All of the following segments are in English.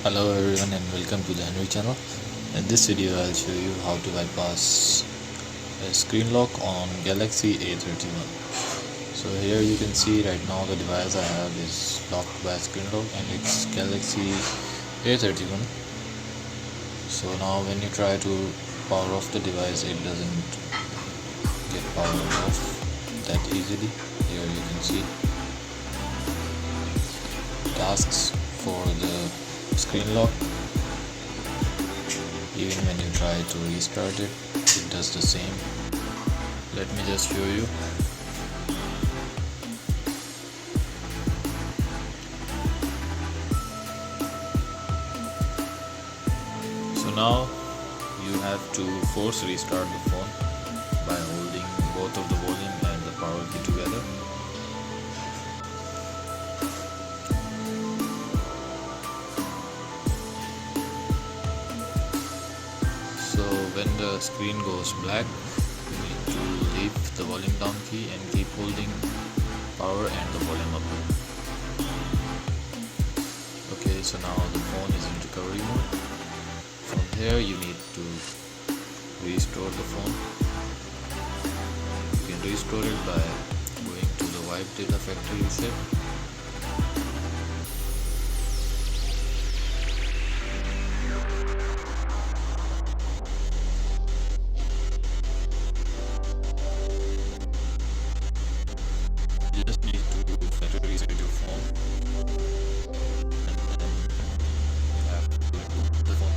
Hello everyone and welcome to the Henry channel. In this video I'll show you how to bypass a screen lock on Galaxy A31. So here you can see right now the device I have is locked by screen lock and it's Galaxy A31. So now when you try to power off the device, it doesn't get powered off that easily. Here you can see it asks for the screen lock. Even when you try to restart it, it does the same. Let me just show you. So now you have to force restart the phone by holding both of the volume and the power key together. So when the screen goes black, you need to leave the volume down key and keep holding power and the volume up. Okay, so now the phone is in recovery mode. From here you need to restore the phone. You can restore it by going to the wipe data factory reset. You just need to factory reset your phone and then you have to reboot the phone.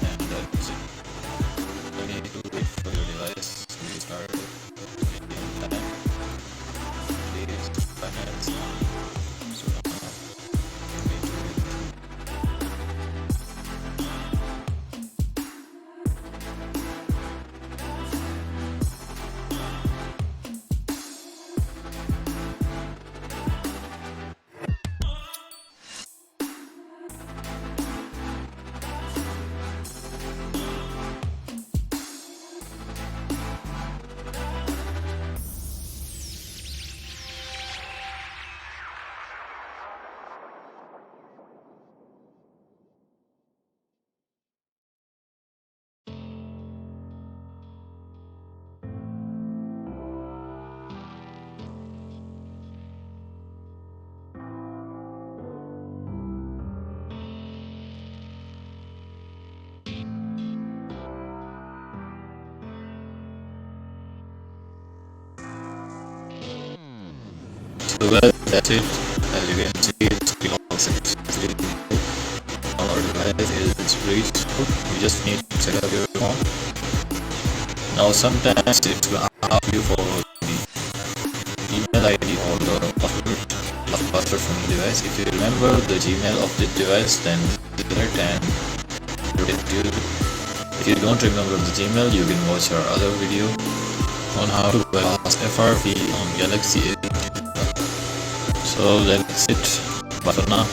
And that's it. You need to wait for your device to restart in time. It is 5 minutes. So you need to wait. So well, that's it. As you can see, it's clock successfully. Our device is reached. You just need to set up your phone. Now sometimes it's gonna ask you for the email ID or the password from the device. If you remember the Gmail of the device, then do it and if you don't remember the Gmail, you can watch our other video on how to bypass FRP on Galaxy A. So that's it. Bye for now.